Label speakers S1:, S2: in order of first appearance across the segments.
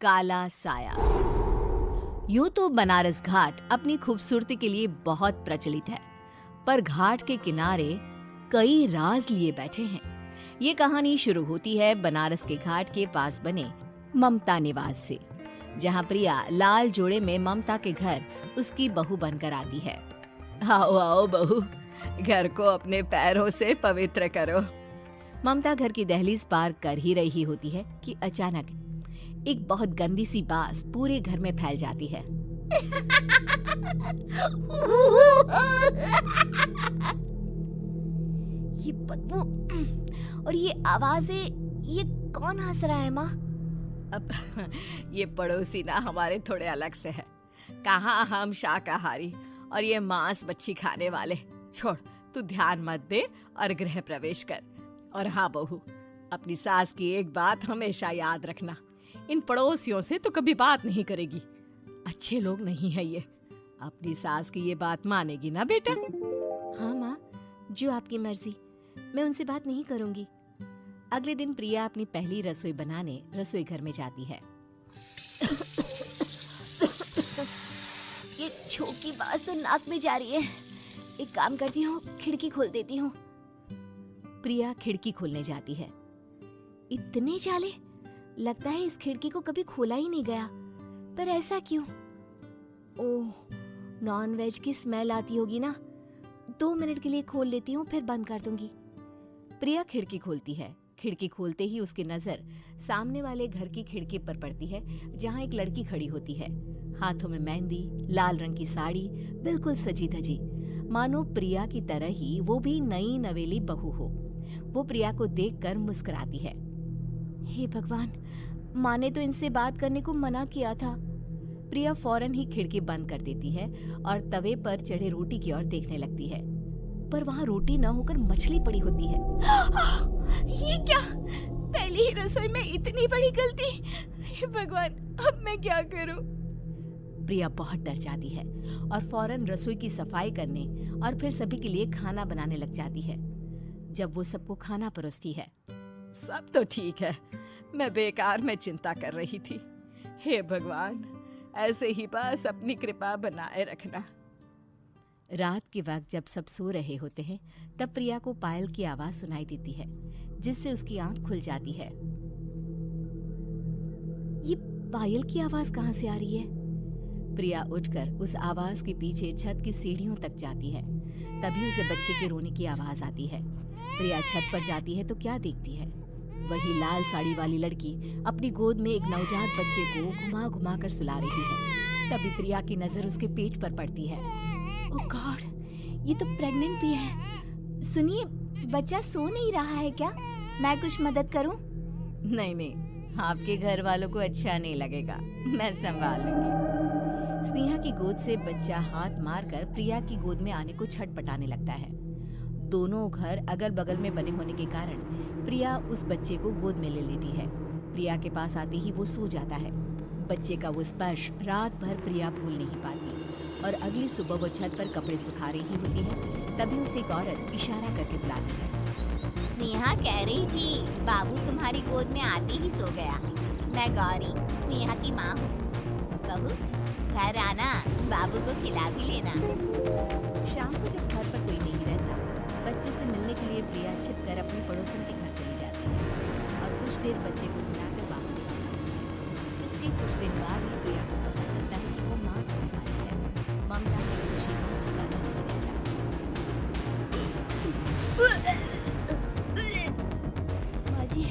S1: काला साया। यूं तो बनारस घाट अपनी खूबसूरती के लिए बहुत प्रचलित है, पर घाट के किनारे कई राज लिए बैठे हैं। ये कहानी शुरू होती है बनारस के घाट के पास बने ममता निवास से, जहाँ प्रिया लाल जोड़े में ममता के घर उसकी बहू बनकर आती है। आओ आओ बहू, घर को अपने पैरों से पवित्र करो। ममता घर की दहलीज पार कर ही रही होती है कि अचानक एक बहुत गंदी सी बास पूरे घर में फैल जाती है। ये बदबू और ये आवाजें, ये कौन हंस रहा है माँ? अब ये पड़ोसी ना हमारे थोड़े अलग से है। कहाँ हम शाकाहारी और ये मांस मच्छी खाने वाले। छोड़, तू ध्यान मत दे और गृह प्रवेश कर। और हाँ बहू, अपनी सास की एक बात हमेशा याद रखना, इन पड़ोसियों से तो कभी बात नहीं करेगी। अच्छे लोग नहीं है ये। अपनी सास की ये बात मानेगी ना बेटा? हाँ माँ, जो आपकी मर्जी, मैं उनसे बात नहीं करूंगी। अगले दिन प्रिया अपनी पहली रसोई बनाने रसोई घर में जाती है। ये छोकी बात तो नाक में जा रही है। एक काम करती हूँ, खिड़की खोल देती हूँ। प्रिया खिड़की खोलने जाती है। इतने जाले, लगता है इस खिड़की को कभी खोला ही नहीं गया। पर ऐसा क्यों? ओह, नॉन वेज की स्मेल आती होगी ना। 2 मिनट के लिए खोल लेती हूँ, फिर बंद कर दूंगी। प्रिया खिड़की खोलती है। खिड़की खोलते ही उसकी नजर सामने वाले घर की खिड़की पर पड़ती है, जहाँ एक लड़की खड़ी होती है। हाथों में मेहंदी, लाल रंग की साड़ी, बिल्कुल सजी धजी, मानो प्रिया की तरह ही वो भी नई नवेली बहू हो। वो प्रिया को देखकर मुस्कुराती है। हे भगवान, माँ ने तो इनसे बात करने को मना किया था। प्रिया फौरन ही खिड़की बंद कर देती है और तवे पर चढ़े रोटी की ओर देखने लगती है, पर वहाँ रोटी न होकर मछली पड़ी होती है। ये क्या? पहली ही रसोई में इतनी बड़ी गलती! हे भगवान, अब मैं क्या करूं? प्रिया बहुत डर जाती है और फौरन रसोई की सफाई करने और फिर सभी के लिए खाना बनाने लग जाती है। जब वो सबको खाना परोसती है, सब तो ठीक है, मैं बेकार में चिंता कर रही थी। हे भगवान, ऐसे ही बस अपनी कृपा बनाए रखना। रात के वक्त जब सब सो रहे होते हैं, तब प्रिया को पायल की आवाज सुनाई देती है, जिससे उसकी आंख खुल जाती है। ये पायल की आवाज कहाँ से आ रही है? प्रिया उठकर उस आवाज के पीछे छत की सीढ़ियों तक जाती है। तभी उसे बच्चे के रोने की आवाज आती है। प्रिया छत पर जाती है तो क्या देखती है? वही लाल साड़ी वाली लड़की अपनी गोद में एक नवजात बच्चे को घुमा घुमा कर सुला रही है। तभी प्रिया की नजर उसके पेट पर पड़ती है। ओह गॉड, ये तो प्रेग्नेंट भी है। सुनिए, बच्चा सो नहीं रहा है क्या? मैं कुछ मदद करूं? नहीं नहीं, आपके घर वालों को अच्छा नहीं लगेगा, मैं संभाल लूंगी। स्नेहा की गोद से बच्चा हाथ मारकर प्रिया की गोद में आने को छटपटाने लगता है। दोनों घर अगल बगल में बने होने के कारण प्रिया उस बच्चे को गोद में ले लेती है। प्रिया के पास आते ही वो सो जाता है। बच्चे का वो स्पर्श रात भर प्रिया भूल नहीं पाती और अगली सुबह वो छत पर कपड़े सुखा रही होती है। तभी उसे एक औरत इशारा करके बुलाती है। स्नेहा कह रही थी, बाबू तुम्हारी गोद में आते ही सो गया। मैं गौरी, स्नेहा की माँ हूँ। बहू, घर आना, बाबू को खिला भी लेना। शाम को जब घर पर कोई नहीं रहता, बच्चे से मिलने के लिए प्रिया छिपकर अपने पड़ोसन के घर चली जाती है और कुछ देर बच्चे को खिलाकर वापस आती है। इसके कुछ दिन बाद ही प्रिया को पता चलता है कि वो माँ होने वाली है। ममता की खुशी में चिल्लाना नहीं रहता। माँ जी,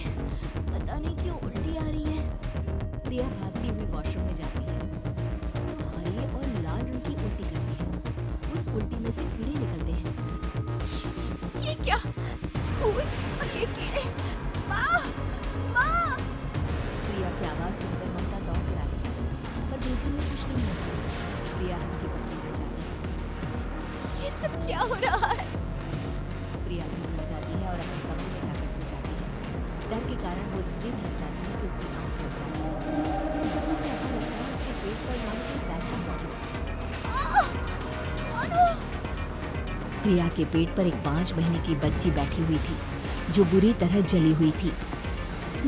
S1: पता नहीं क्यों उल्टी आ रही है। प्रिया भागती हुई वॉशरूम में जाती है तो हरे और लाल रंग की उल्टी करती है। उस उल्टी में से कीड़े निकलते हैं। ये क्या? खून और ये कीड़े! माँ! माँ! प्रिया की आवाज सुनकर ममता दौड़ कर आती है, पर बेसिन में कुछ नहीं होता। प्रिया हल्की पत्नी पे जाती है। ये सब क्या हो रहा है? प्रिया घबरा जाती है और अपने कमरे में जाकर सो जाती है। डर के कारण वो इतनी थक जाती है कि उसकी आंख खुल जाती है। तब उसे ऐसा लगता है उसके पेट पर मानो कोई बैठा हुआ हो। प्रिया के पेट पर एक 5 महीने की बच्ची बैठी हुई थी, जो बुरी तरह जली हुई थी।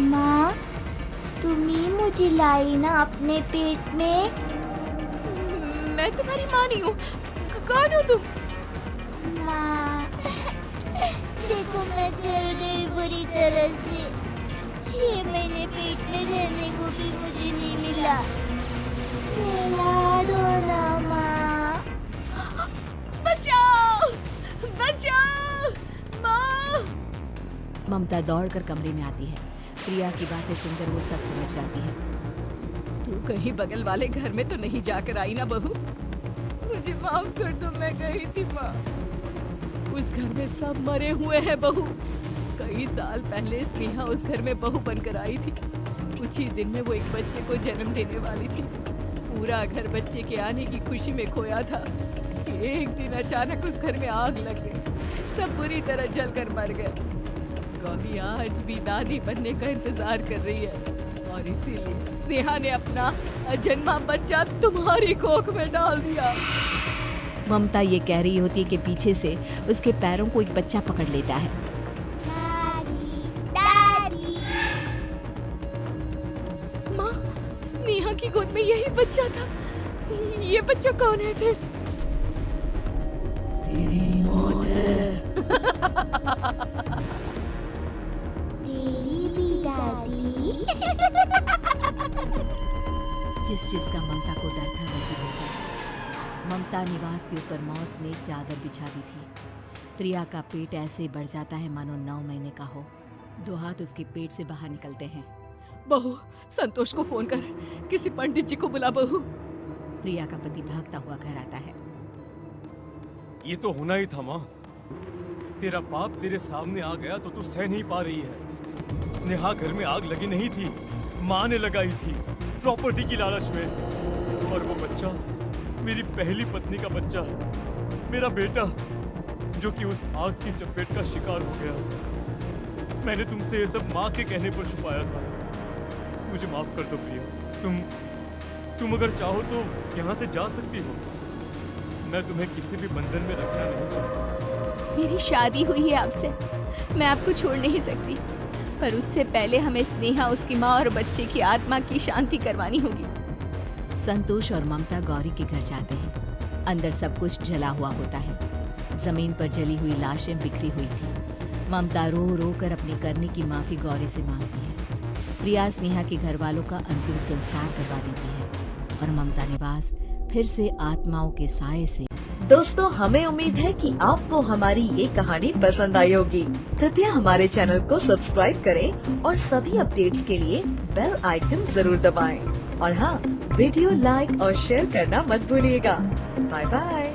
S1: माँ, तुम ही
S2: मुझे लाई ना अपने पेट में।
S1: मैं तुम्हारी माँ नहीं हूँ। कौन हो तुम?
S2: माँ, देखो मैं चल गई बुरी तरह से। 6 महीने पेट में रहने को भी मुझे नहीं मिला। मिला दो ना माँ।
S1: बचाओ, बचाओ, माँ। ममता दौड़कर कमरे में आती है। प्रिया की बातें सुनकर वो सब समझ जाती है। तू कहीं बगल वाले घर में तो नहीं जाकर आई ना बहू? मुझे माफ कर दो, मैं गई थी माँ। उस घर में सब मरे हुए हैं बहू। कई साल पहले स्नेहा उस घर में बहू बनकर आई थी। कुछ ही दिन में वो एक बच्चे को जन्म देने वाली थी। पूरा घर बच्चे के आने की खुशी में खोया था कि एक दिन अचानक उस घर में आग लग गई। सब बुरी तरह जलकर मर गए। गौरी आज भी दादी बनने का इंतजार कर रही है और इसीलिए स्नेहा ने अपना अजन्मा बच्चा तुम्हारी कोख में डाल दिया। ममता ये कह रही होती है कि पीछे से उसके पैरों को एक बच्चा पकड़ लेता है।
S2: दादी, दादी।
S1: माँ, स्नेहा की गोद में यही बच्चा था। ये बच्चा कौन है फिर? तेरी मौत है।
S2: तेरी भी दादी।
S1: जिस चीज का ममता को डर था वही हो गया। ममता निवास के ऊपर मौत ने चादर बिछा दी थी। प्रिया का पेट ऐसे बढ़ जाता है मानो 9 महीने का हो। 2 हाथ उसके पेट से बाहर निकलते हैं। बहू, संतोष को फोन कर, किसी पंडित जी को बुला बहू। प्रिया का पति भागता हुआ घर आता है।
S3: ये तो होना ही था माँ। तेरा बाप तेरे सामने आ गया तो तू सह नहीं पा रही है। स्नेहा घर में आग लगी नहीं थी, माँ ने लगाई थी प्रॉपर्टी की लालच में। और वो बच्चा मेरी पहली पत्नी का बच्चा है, मेरा बेटा, जो कि उस आग की चपेट का शिकार हो गया। मैंने तुमसे ये सब माँ के कहने पर छुपाया था। मुझे माफ कर दो प्रिया। तुम अगर चाहो तो यहाँ से जा सकती हो। मैं तुम्हें किसी भी बंधन में रखना नहीं चाहता।
S1: मेरी शादी हुई है आपसे, मैं आपको छोड़ नहीं सकती, पर उससे पहले हमें स्नेहा, उसकी माँ और बच्चे की आत्मा की शांति करवानी होगी। संतोष और ममता गौरी के घर जाते हैं। अंदर सब कुछ जला हुआ होता है। जमीन पर जली हुई लाशें बिखरी हुई थी। ममता रो रो कर अपनी करने की माफी गौरी से मांगती है। प्रिया स्नेहा के घर वालों का अंतिम संस्कार करवा देती है और ममता निवास फिर से आत्माओं के साए से।
S4: दोस्तों, हमें उम्मीद है कि आपको हमारी ये कहानी पसंद आई होगी। कृपया हमारे चैनल को सब्सक्राइब करें और सभी अपडेट्स के लिए बेल आइकन जरूर दबाएं। और हाँ, वीडियो लाइक और शेयर करना मत भूलिएगा। Bye bye.